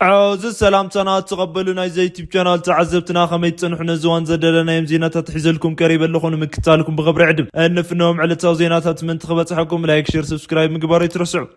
عوز السلام تنات تقبلونا زي تيب قنال تعذبتنا خميت نحن زوان زدلنا يم زينات تحزلكم قريبا لكم مكتالكم بغبر عدم انفنهم على تو زينات من تخبط حقكم لايك شير سبسكرايب مقبار يترسعوا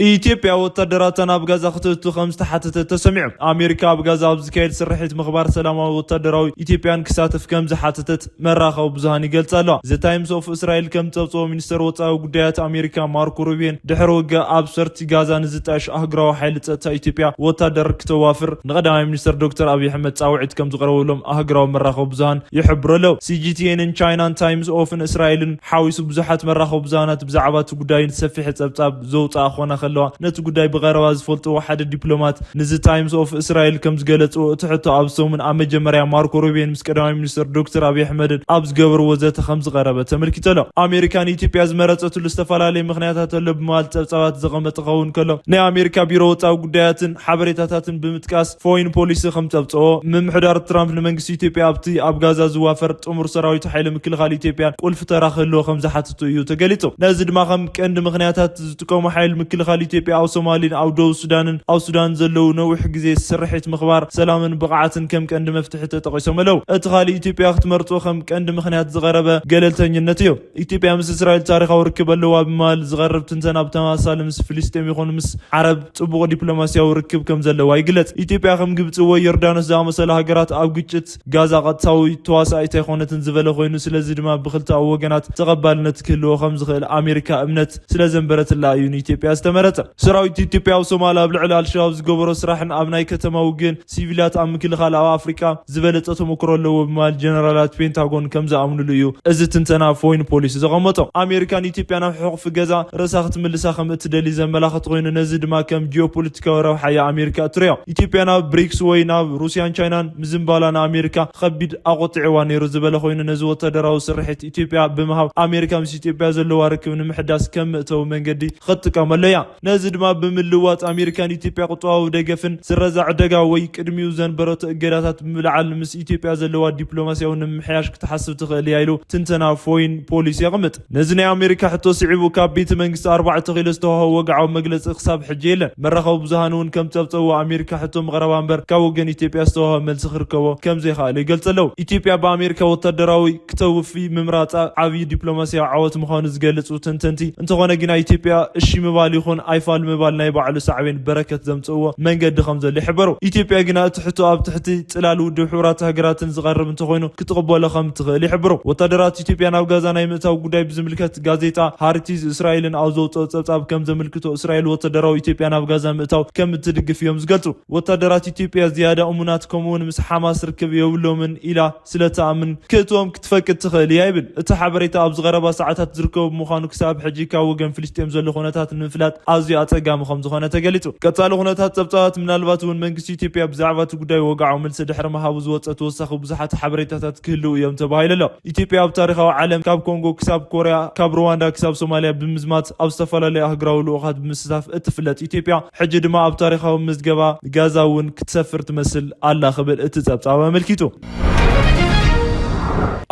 ኢትዮጵያ ወታደራትን ኣብ ጋዛ ክትእቱ ከም ዝተሓተተ ተሰሚዑ ኣሜሪካ ኣብ ጋዛ ኣብ ዝካየድ ስርሒት ምኽባር ሰላማዊ ወታደራዊ ኢትዮጵያን ክሳተፍ ከም ዝሓተተት መራኸቢ ብዙሃን ይገልጻ ኣለዋ ዘ ታይምስ ኦፍ እስራኤል ከም ፀብፅቦ ሚኒስተር ወፃኢ ጉዳያት ኣሜሪካ ማርኮ ሩቢን ድሕሪ ውግእ ኣብ ሰርቲ ጋዛ ንዝጣየሽ ኣህጉራዊ ሓይሊ ፀጥታ ኢትዮጵያ ወታደር ክተዋፍር ንቀዳማይ ሚኒስተር ዶክተር ኣብይ ኣሕመድ ፃውዒት ከም ዝቀረበሎም ኣህጉራዊ መራኸቢ ብዙሃን ይሕብሩ ኣለው ሲጂቲኤንን ቻይናን ታይምስ ኦፍን እስራኤልን ሓዊሱ ብዙሓት መራኸቢ ብዙሃናት ብዛዕባ እቲ ጉዳይ ሰፊሕ ፀብጻብ ዘውፅኣ ኮነ خلوا نت قداي بغير فولت واحد دبلومات نزل تايمز اوف اسرائيل كم زقلت وتحت ابسو من ام جمريا ماركو روبين مسكدامي مينستر دكتور ابي احمد ابز قبر وزته خمس غربه تملكت له امريكان ايثيوبيا زمرصت الاستفالالي مخنياتات لبمال تصاوات زغمت قون كله ني امريكا بيرو وطاو غداياتن حبريتاتاتن بمتقاس فوين بوليس خم تصبصو من محدار ترامب لمنجس ايثيوبيا ابتي اب غازا زوافر طمر سراويت حيل مكل خال ايثيوبيا قلف تراخلو خمس حاتتو يو تغليتو نزد ما خم كند مخنياتات زتقوم حيل مكل خال ኢትዮጵያ او ሶማሊን او دو ሱዳንን او ሱዳን ዘለው ነውሕ ግዜ ስርሒት ምኽባር ሰላምን ብቕዓትን ከም ቀንዲ መፍትሒ ተጠቂሶም ኣለው እቲ ኻሊ ኢትዮጵያ ክትመርጾ ከም ቀንዲ ምኽንያት ዝቐረበ ገለልተኝነት እዩ ኢትዮጵያ ምስ እስራኤል ታሪኻዊ ርክብ ኣለዋ ብማል ዝቐርብ ትንተና ብተመሳሳሊ ምስ ፍልስጤም ይኹን ምስ ዓረብ ጽቡቕ ዲፕሎማስያዊ ርክብ ከም ዘለዋ ይግለጽ ኢትዮጵያ ከም ግብጽ ወይ ዮርዳኖስ ዝኣመሰሉ ሃገራት ኣብ ግጭት ጋዛ ቀጥታዊ ተዋሳኢት ኣይኮነትን ዝበለ ኮይኑ ስለዚ ድማ ብኽልተ ወገናት ተቐባልነት ክህልዎ ከም ዝኽእል ኣሜሪካ እምነት ስለዘንበረትላ እዩ ኢትዮጵያ ዝተመረጸ سراويت ኢትዮጵያ وሶማሊያ ብልዕል አልሸባብ ዝገበሮ ስራሕን ኣብ ናይ ከተማ ውግን ሲቪላት ኣብ ምክልኻል ኣብ ኣፍሪካ ዝበለጸ ተሞክሮ ኣለዎ ብማል ጀነራላት ፔንታጎን ከም ዝኣምንሉ እዩ እዚ ትንተና ፎይን ፖሊሲ ዘቐመጦ ኣሜሪካን ኢትዮጵያ ናብ ሕቑፍ ገዛ ርእሳ ክትምልሳ ከም እትደሊ ዘመላኽት ኮይኑ ነዚ ድማ ከም ጂኦፖለቲካዊ ረብሓ ኣሜሪካ ትሪኦ ኢትዮጵያ ናብ ብሪክስ ወይ ናብ ሩስያን ቻይናን ምዝምባላ ንኣሜሪካ ከቢድ ኣቆጢዕዋ ነይሩ ዝበለ ኮይኑ ነዚ ወታደራዊ ስርሒት ኢትዮጵያ ብምሃብ ኣሜሪካ ምስ ኢትዮጵያ ዘለዋ ርክብ ንምሕዳስ ከም ምእተዊ መንገዲ ክትጥቀመሉ እያ ነዚ ድማ ብምልዋጥ ኣሜሪካን ኢትዮጵያ ቁጥዋዊ ደገፍን ዝረዛዕ ደጋ ወይ ቅድሚው ዘንበረተ እገዳታት ብምልዓል ምስ ኢትዮጵያ ዘለዋ ዲፕሎማስያዊ ንምሕያሽ ክትሓስብ ትኽእል እያ ኢሉ ትንተና ፎይን ፖሊሲ ይቕምጥ ነዚ ናይ ኣሜሪካ ሕቶ ስዒቡ ካብ ቤተ መንግስቲ 4 ኪሎ ዝተዋህቦ ወግዓዊ መግለፂ ክሳብ ሕጂ የለን መራኸቢ ብዙሃን እውን ከም ፀብፀቡ ኣሜሪካ ሕቶ ምቕረባ እምበር ካብ ወገን ኢትዮጵያ ዝተዋህበ መልሲ ክርከቦ ከም ዘይከኣለ ይገልጽ ኣለው ኢትዮጵያ ብኣሜሪካ ወታደራዊ ክተውፊ ምምራፃ ዓብዪ ዲፕሎማስያዊ ዓወት ምዃኑ ዝገልጹ ትንተንቲ እንተኾነ ግና ኢትዮጵያ እሺ ምባል ይኹን ኣይፋል ምባል ናይ ባዕሉ ሳዕቤን በረከት ዘምጽዎ መንገዲ ከም ዘሎ ይሕበሩ ኢትዮጵያ ግና ትሕቶ ኣብ ትሕቲ ጽላል ውድብ ሕብራት ሃገራትን ዝቐርብ እንተኾይኑ ክትቕበሎ ከም ትኽእል ይሕበሩ ወታደራት ኢትዮጵያ ናብ ጋዛ ናይ ምእታው ጉዳይ ብዝምልከት ጋዜጣ ሃርቲዝ እስራኤልን ኣብ ዘውፅኦ ፀብጻብ ከም ዘመልክቶ እስራኤል ወታደራዊ ኢትዮጵያ ናብ ጋዛ ምእታው ከም እትድግፍ እዮም ዝገልጹ ወታደራት ኢትዮጵያ ዝያዳ እሙናት ከምኡውን ምስ ሓማስ ርክብ የብሎምን ኢላ ስለተኣምን ክእትዎም ክትፈቅድ ትኽእል እያ ይብል እቲ ሓበሬታ ኣብ ዝቐረባ ሰዓታት ዝርከቡ ምዃኑ ክሳብ ሕጂ ካብ ወገን ፍልስጤም ዘሎ ኩነታት ንምፍላጥ ኣዝዩ ኣጸጋሚ ከም ዝኾነ ተገሊጹ ቀጻሊ ኩነታት ፀብጻባት ምናልባት እውን መንግስቲ ኢትዮጵያ ብዛዕባ እቲ ጉዳይ ወግዓዊ መልሲ ድሕሪ ምሃቡ ዝወፀ ተወሳኺ ብዙሓት ሓበሬታታት ክህልው እዮም ተባሂሉ ኣሎ ኢትዮጵያ ኣብ ታሪኻዊ ዓለም ካብ ኮንጎ ክሳብ ኮርያ ካብ ሩዋንዳ ክሳብ ሶማልያ ብምዝማት ኣብ ዝተፈላለዩ ኣህጉራዊ ልኡኻት ብምስታፍ እትፍለጥ ኢትዮጵያ ሕጂ ድማ ኣብ ታሪኻዊ ምዝገባ ጋዛ እውን ክትሰፍር ትመስል ኣላ ክብል እቲ ፀብጻብ ኣመልኪቱ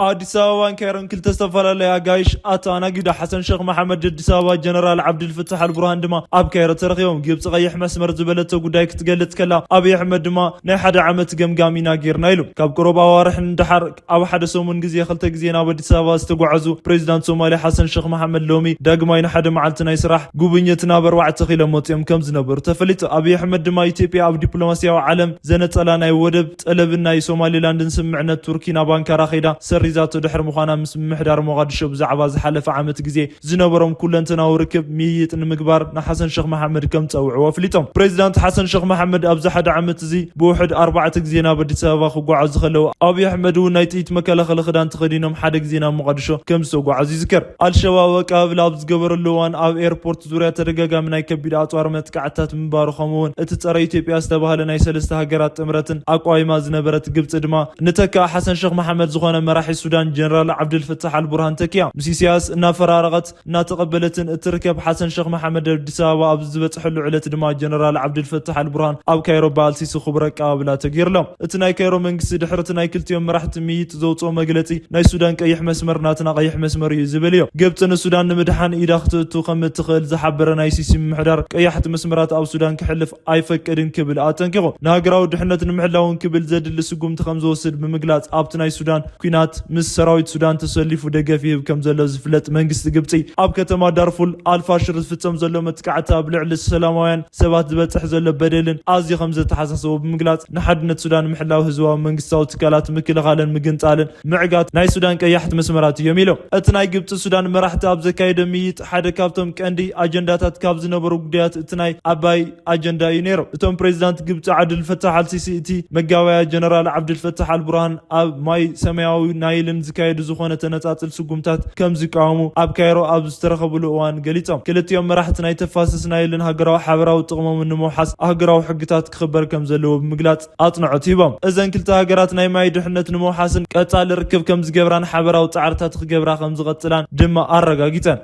አዲስ አበባን ካይሮን ክልተ ዝተፈላለዩ አጋይሽ አታና ጊዳ ሐሰን ሼክ መሐመድ አዲስ አበባ ጀነራል አብዱል ፈታህ አልቡርሃን ድማ ኣብ ካይሮ ተረኺቦም ግብጽ ቀይሕ መስመር ዝበለተ ጉዳይ ክትገልጽ ከላ አብይ አሕመድ ድማ ናይ ሓደ ዓመት ገምጋሚና ጌርና ኢሉ ካብ ቅሩብ ኣዋርሕ እንድሓር ኣብ ሓደ ሰሙን ግዜ ክልተ ግዜ ናብ አዲስ አበባ ዝተጓዓዙ ፕሬዚዳንት ሶማሊያ ሐሰን ሼክ መሐመድ ሎሚ ዳግማይ ንሓደ መዓልቲ ናይ ስራሕ ጉብኝት ናብ 4 ኪሎ መጽኦም ከም ዝነበሩ ተፈሊጡ አብይ አሕመድ ድማ ኢትዮጵያ ኣብ ዲፕሎማስያዊ ዓለም ዘነጸላ ናይ ወደብ ጠለብን ናይ ሶማሊላንድን ስምምዕነት ቱርኪና ባንካራ ኸይዳ ሪዛቶ ድሕር ምዃና ምስ ምሕዳር ሞቃዲሾ ብዛዕባ ዝሓለፈ ዓመት ግዜ ዝነበሮም ኩለንተናዊ ርክብ ምይይጥ ንምግባር ንሓሰን ሼክ መሐመድ ከም ፀውዕዎ ፍሊጦም ፕሬዚዳንት ሓሰን ሼክ መሐመድ ኣብ ዝሓደ ዓመት እዚ ብውሕድ 4 ግዜ ናብ አዲስ ኣበባ ክጓዓዙ ከለዉ ኣብይ ኣሕመድ እውን ናይ ጥይት መከላኸሊ ክዳን ተኸዲኖም ሓደ ግዜ ናብ ሞቃዲሾ ከም ዝተጓዓዙ ይዝከር አልሸባብ ወቃብል ኣብ ዝገበረሉ እዋን ኣብ ኤርፖርት ዙርያ ተደጋጋሚ ናይ ከቢድ ኣፅዋር መጥቃዕትታት ምንባሩ ከምኡውን እቲ ፀረ ኢትዮጵያ ዝተባሃለ ናይ ሰለስተ ሃገራት ጥምረትን ኣቋይማ ዝነበረት ግብጽ ድማ ንተካ ሓሰን ሼክ መሐመድ ዝኾነ መራሒ ሱዳን ጀነራል ዓብድልፈታሕ አልቡርሃን ተኪያ ምስ ኢሳያስ እናፈራረቀት እናተቀበለትን እትርከብ ሓሰን ሼክ መሐመድ አዲስ አበባ ኣብ ዝበፅሐሉ ዕለት ድማ ጀነራል ዓብድልፈታሕ አልቡርሃን ኣብ ካይሮ ባልሲሱ ክቡር ኣቀባብላ ተገይርሎም። እቲ ናይ ካይሮ መንግስቲ ድሕርቲ ናይ ክልቲኦም መራሕቲ ምይጥ ዘውፅኦ መግለፂ ናይ ሱዳን ቀይሕ መስመር ናትና ቀይሕ መስመር እዩ ዝብል እዩ። ግብፂ ንሱዳን ንምድሓን ኢዳ ክትእቱ ከም እትኽእል ዝሓበረ ናይ ሲሲ ምምሕዳር ቀያሕቲ መስመራት ኣብ ሱዳን ክሕልፍ ኣይፈቅድን ክብል ኣጠንቂቑ። ንሃገራዊ ድሕነት ንምሕላውን ክብል ዘድሊ ስጉምቲ ከም ዝወስድ ብምግላጽ ኣብቲ ናይ ሱዳን ኩናት ምስ ሰራዊት ሱዳን ተሰሊፉ ደገፍ ይህብ ከም ዘሎ ዝፍለጥ መንግስቲ ግብፂ ኣብ ከተማ ዳርፉል ኣልፋሽር ዝፍጸም ዘሎ መጥቃዕቲ ኣብ ልዕሊ ሰላማውያን ሰባት ዝበፅሕ ዘሎ በደልን ኣዝዩ ከም ዘተሓሳሰቡ ብምግላጽ ንሓድነት ሱዳን ምሕላው ህዝባዊ መንግስታዊ ትካላት ምክልኻልን ምግንጻልን ምዕጋት ናይ ሱዳን ቀያሕቲ መስመራት እዮም ኢሎም። እቲ ናይ ግብፂ ሱዳን መራሕቲ ኣብ ዘካየደ ምይይጥ ሓደ ካብቶም ቀንዲ ኣጀንዳታት ካብ ዝነበሩ ጉዳያት እቲ ናይ ኣባይ ኣጀንዳ እዩ ነይሩ። እቶም ፕሬዚዳንት ግብፂ ዓብድልፈታሕ አልሲሲ እቲ መጋባያ ጀነራል ዓብድልፈታሕ አልቡርሃን ኣብ ማይ ሰማያዊ ናይልን ዝካየዱ ዝኾነ ተነጻጽል ስጉምታት ከም ዝቃወሙ ኣብ ካይሮ ኣብ ዝተረኸብሉ እዋን ገሊፆም። ክልቲኦም መራሕቲ ናይ ተፋሰስ ናይልን ሃገራዊ ሓበራዊ ጥቕሞም ንምውሓስ ሃገራዊ ሕግታት ክኽበር ከም ዘለዎ ብምግላጽ ኣጽንዖት ሂቦም። እዘን ክልተ ሃገራት ናይ ማይ ድሕነት ንምውሓስን ቀጻሊ ርክብ ከም ዝገብራን ሓበራዊ ጻዕርታት ክገብራ ከም ዝቐጽላን ድማ ኣረጋጊፀን።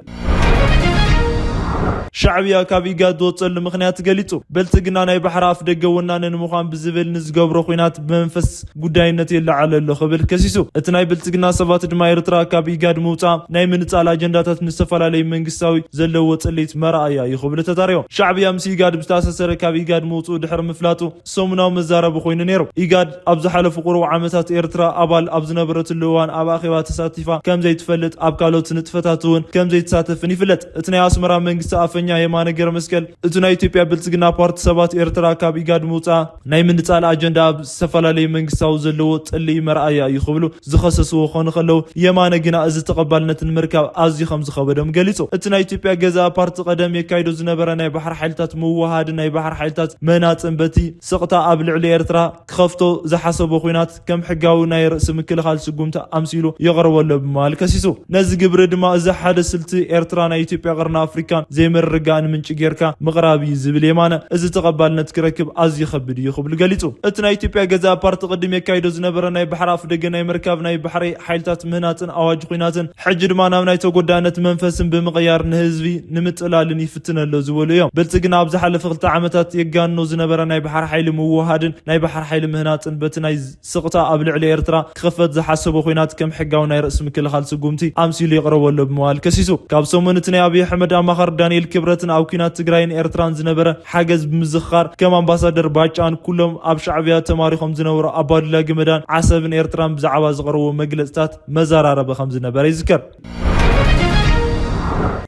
ሻዕብያ ካብ ኢጋድ ወፀሉ ምክንያት ገሊጹ ብልጽግና ናይ ባሕሪ ኣፍ ደገ ወናነ ንምዃን ብዝብል ንዝገብሮ ኩናት ብመንፈስ ጉዳይነት የለዓለ ኣሎ ክብል ከሲሱ። እቲ ናይ ብልጽግና ሰባት ድማ ኤርትራ ካብ ኢጋድ ምውፃእ ናይ ምንጻል ኣጀንዳታት ንዝተፈላለዩ መንግስታዊ ዘለዎ ጽሊት መርኣያ እዩ ክብል ተዛሪቦም። ሻዕብያ ምስ ኢጋድ ብዝተኣሳሰረ ካብ ኢጋድ ምውፅኡ ድሕሪ ምፍላጡ ሰሙናዊ መዛረቢ ኮይኑ ነይሩ። ኢጋድ ኣብ ዝሓለፉ ቁሩብ ዓመታት ኤርትራ ኣባል ኣብ ዝነበረትሉ እዋን ኣብ ኣኼባ ተሳቲፋ ከም ዘይትፈልጥ ኣብ ካልኦት ንጥፈታት እውን ከም ዘይተሳተፍን ይፍለጥ። እቲ ናይ ኣስመራ መንግስቲ ኣፈኛ የማነ ገረ መስቀል እቲ ናይ ኢትዮጵያ ብልጽግና ፓርቲ ሰባት ኤርትራ ካብ ኢጋድ ምውፃእ ናይ ምንጻል ኣጀንዳ ኣብ ዝተፈላለዩ መንግስታዊ ዘለዎ ጥሊ መርኣያ እዩ ክብሉ ዝኸሰስዎ ኮኑ ከለው የማነ ግና እዚ ተቐባልነት ንምርካብ ኣዝዩ ከም ዝኸበዶም ገሊጹ። እቲ ናይ ኢትዮጵያ ገዛ ፓርቲ ቀደም የካይዶ ዝነበረ ናይ ባሕር ሓይልታት ምውሃድ ናይ ባሕር ሓይልታት መናፅን በቲ ስቕታ ኣብ ልዕሊ ኤርትራ ክኸፍቶ ዝሓሰቦ ኩናት ከም ሕጋዊ ናይ ርእሲ ምክልኻል ስጉምቲ ኣምሲሉ የቕርበሎ ብምባል ከሲሱ። ነዚ ግብሪ ድማ እዚ ሓደ ስልቲ ኤርትራ ናይ ኢትዮጵያ ቀርና ኣፍሪካን ዘይመርጋ ምንጭ ጌርካ ምቕራብ እዩ ዝብል የማነ እዚ ተቐባልነት ክረክብ ኣዝዩ ከቢድ እዩ ክብል ገሊጹ። እቲ ናይ ኢትዮጵያ ገዛ ፓርቲ ቅድም የካይዶ ዝነበረ ናይ ባሕሪ ኣፍ ደገ ናይ ምርካብ ናይ ባሕሪ ሓይልታት ምህናፅን ኣዋጅ ኩናትን ሕጂ ድማ ናብ ናይ ተጎዳእነት መንፈስን ብምቕያር ንህዝቢ ንምጥላልን ይፍትነሎ ዝበሉ እዮም። ብልጽግና ኣብ ዝሓለፈ 2 ዓመታት የጋኖ ዝነበረ ናይ ባሕሪ ሓይሊ ምውሃድን ናይ ባሕሪ ሓይሊ ምህናፅን በቲ ናይ ስቕታ ኣብ ልዕሊ ኤርትራ ክኽፈት ዝሓሰቦ ኩናት ከም ሕጋዊ ናይ ርእሲ ምክልኻል ስጉምቲ ኣምሲሉ የቕረበሎ ብምባል ከሲሱ። ካብ ሰሙን እቲ ናይ ኣብዪ ኣሕመድ ኣማኻር ዳንኤል ክብረትን ኣብ ኩናት ትግራይን ኤርትራን ዝነበረ ሓገዝ ብምዝኻር ከም ኣምባሳደር ባጫን ኩሎም ኣብ ሻዕብያ ተማሪኾም ዝነበሩ ኣባዱላ ገመዳን ዓሰብን ኤርትራን ብዛዕባ ዝቐረቡ መግለጽታት መዘራረበ ከም ዝነበረ ይዝከር።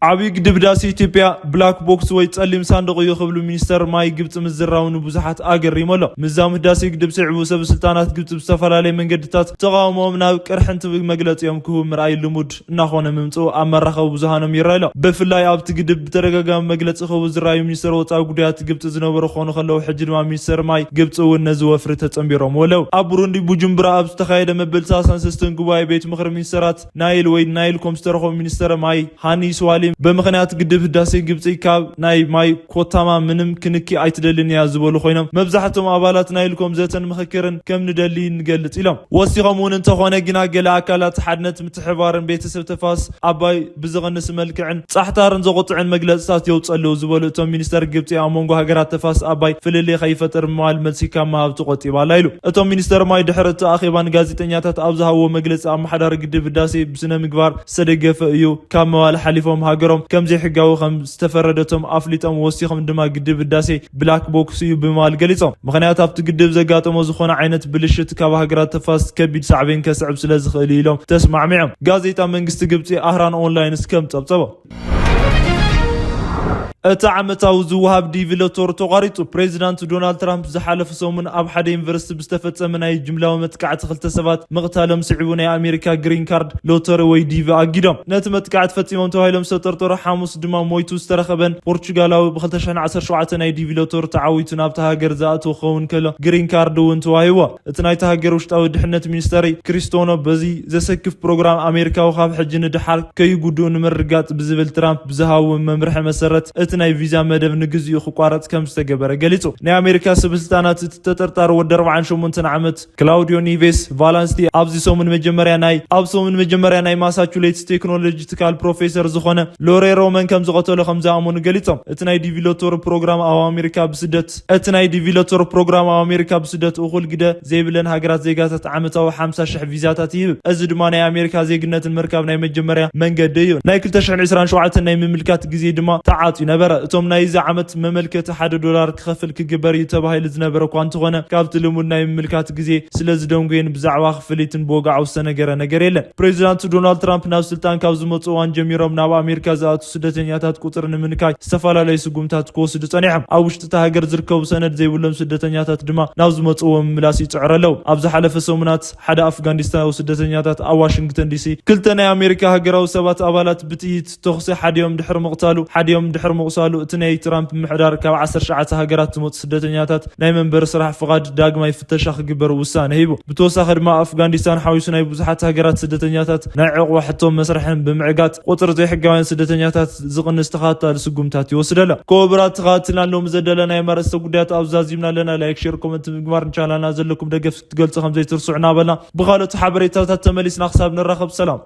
ዓብይ ግድብ ዳሲ ኢትዮጵያ ብላክ ቦክስ ወይ ጸሊም ሳንዱቕ እዩ ክብሉ ሚኒስተር ማይ ግብፂ ምዝራውን ብዙሓት ኣገሪሙ ኣሎ። ምዛም ህዳሴ ግድብ ስዕቡ ሰብ ስልጣናት ግብፂ ብዝተፈላለዩ መንገድታት ተቃውሞም ናብ ቅርሕንቲ መግለፂኦም ክህቡ ምርኣይ ልሙድ እናኾነ ምምፅኡ ኣብ መራኸቢ ብዙሃኖም ይረአ ኣሎ። ብፍላይ ኣብቲ ግድብ ብተደጋጋሚ መግለፂ ክህቡ ዝረኣዩ ሚኒስተር ወፃኢ ጉዳያት ግብፂ ዝነበሩ ክኾኑ ከለዉ ሕጂ ድማ ሚኒስተር ማይ ግብፂ እውን ነዚ ወፍሪ ተጸንቢሮም ወለው። ኣብ ቡሩንዲ ቡጁምቡራ ኣብ ዝተኻየደ መበል 36 ጉባኤ ቤት ምክሪ ሚኒስተራት ናይል ወይ ናይልኮም ዝተረኸቡ ሚኒስተር ማይ ሃኒ ስዋሊ በምክንያት ግድብ ህዳሴ ግብፂ ካብ ናይ ማይ ኮታማ ምንም ክንኪ ኣይትደልን እያ ዝበሉ ኮይኖም መብዛሕትኦም ኣባላት ናይልኮም ዘተን ምክክርን ከም ንደሊ ንገልጽ ኢሎም ወሲኾም እውን እንተኾነ ግና ገለ ኣካላት ሓድነት ምትሕባርን ቤተሰብ ተፋስ ኣባይ ብዝቕንስ መልክዕን ጻሕታርን ዘቆጥዕን መግለጽታት የውፅኣለው ዝበሉ እቶም ሚኒስተር ግብፂ ኣብ መንጎ ሃገራት ተፋስ ኣባይ ፍልልይ ከይፈጥር ምባል መልሲ ካብ ምሃብ ተቆጢባላ ኢሉ። እቶም ሚኒስተር ማይ ድሕሪ እቲ ኣኼባን ጋዜጠኛታት ኣብ ዝሃብዎ መግለፂ ኣመሓዳሪ ግድብ ህዳሴ ብስነ ምግባር ዝተደገፈ እዩ ካብ ምባል ሓሊፎም ሃገሮም ከም ዘይሕጋዊ ከም ዝተፈረደቶም ኣፍሊጦም ወሲኾም ድማ ግድብ ህዳሴ ብላክ ቦክስ እዩ ብምባል ገሊፆም። ምክንያት ኣብቲ ግድብ ዘጋጠሞ ዝኾነ ዓይነት ብልሽት ካብ ሃገራት ተፋስ ከቢድ ሳዕቤን ከስዕብ ስለ ዝኽእል ኢሎም ተስማዕሚዖም። ጋዜጣ መንግስቲ ግብፂ ኣህራን ኦንላይንስ ከም ፀብፀቦ እቲ ዓመታዊ ዝውሃብ ዲቪ ሎተሪ ተቋሪጹ። ፕሬዚዳንት ዶናልድ ትራምፕ ዝሓለፈ ሰሙን ኣብ ሓደ ዩኒቨርሲቲ ብዝተፈጸመ ናይ ጅምላዊ መጥቃዕቲ 2 ሰባት ምቕታሎም ስዒቡ ናይ ኣሜሪካ ግሪን ካርድ ሎተሪ ወይ ዲቪ ኣጊዶም። ነቲ መጥቃዕቲ ፈጺሞም ተባሂሎም ዝተጠርጠሩ ሓሙስ ድማ ሞይቱ ዝተረኸበን ፖርቹጋላዊ ብ2017 ናይ ዲቪ ሎተሪ ተዓዊቱ ናብቲ ሃገር ዝኣተወ ክኸውን ከሎ ግሪን ካርድ እውን ተዋሂቦ። እቲ ናይቲ ሃገር ውሽጣዊ ድሕነት ሚኒስተሪ ክሪስቶኖ በዚ ዘሰክፍ ፕሮግራም ኣሜሪካዊ ካብ ሕጂ ንድሓር ከይጉድኡ ንምርጋጽ ብዝብል ትራምፕ ብዝሃቦ መምርሒ መሰረት እቲ እቲ ናይ ቪዛ መደብ ንግዚኡ ክቋረጽ ከም ዝተገበረ ገሊጹ። ናይ ኣሜሪካ ሰበስልጣናት እቲ ተጠርጣሪ ወዲ 48 ዓመት ክላውዲዮ ኒቬስ ቫላንስቲ ኣብ ሰሙን መጀመርያ ናይ ማሳቹሴትስ ቴክኖሎጂ ትካል ፕሮፌሰር ዝኾነ ሎሬ ሮመን ከም ዝቀተሎ ከም ዝኣመኑ ገሊጾም። እቲ ናይ ዲቪሎተር ፕሮግራም ኣብ ኣሜሪካ ብስደት እኹል ግደ ዘይብለን ሃገራት ዜጋታት ዓመታዊ 50,000 ቪዛታት ይህብ። እዚ ድማ ናይ ኣሜሪካ ዜግነትን ምርካብ ናይ መጀመርያ መንገዲ እዩ። ናይ 2027 ናይ ምምልካት ግዜ ድማ ተዓጽዩ ነበረ። እቶም ናይዚ ዓመት መመልከቲ $1 ክኸፍል ክግበር እዩ ተባሂሉ ዝነበረ እኳ እንተኾነ ካብቲ ልሙድ ናይ ምምልካት ግዜ ስለ ዝደንጎየን ብዛዕባ ክፍሊትን ብወግዓዊ ዝተነገረ ነገር የለን። ፕሬዚዳንት ዶናልድ ትራምፕ ናብ ስልጣን ካብ ዝመጹ እዋን ጀሚሮም ናብ ኣሜሪካ ዝኣቱ ስደተኛታት ቁጥር ንምንካይ ዝተፈላለዩ ስጉምታት ክወስዱ ጸኒሖም። ኣብ ውሽጢ እታ ሃገር ዝርከቡ ሰነድ ዘይብሎም ስደተኛታት ድማ ናብ ዝመጽዎ ምምላስ ይጽዕሩ ኣለዉ። ኣብ ዝሓለፈ ሰሙናት ሓደ ኣፍጋኒስታናዊ ስደተኛታት ኣብ ዋሽንግተን ዲሲ ክልተ ናይ ኣሜሪካ ሃገራዊ ሰባት ኣባላት ብጥይት ተኹሲ ሓዲኦም ድሕሪ ምቕሳሉ እቲ ናይ ትራምፕ ምሕዳር ካብ 19 ሃገራት ዝመጹ ስደተኛታት ናይ መንበሪ ስራሕ ፍቃድ ዳግማይ ፍተሻ ክግበር ውሳነ ሂቡ። ብተወሳኺ ድማ ኣፍጋኒስታን ሓዊሱ ናይ ብዙሓት ሃገራት ስደተኛታት ናይ ዕቑባ ሕቶም መስርሕን ብምዕጋት ቁጥሪ ዘይሕጋውያን ስደተኛታት ዝቕንስ ተኸታታሊ ስጉምታት ይወስድ ኣሎ። ኮብራት ተኸታቲልና ሎም ዘደለና የማርእስተ ጉዳያት ኣብዛዚምና ኣለና። ላይክ ሼር ኮመንት ምግባር እንቻላና ዘለኩም ደገፍ ክትገልጹ ከም ዘይትርስዑ እናበልና ብኻልኦት ሓበሬታታት ተመሊስና ክሳብ ንራኸብ ሰላም።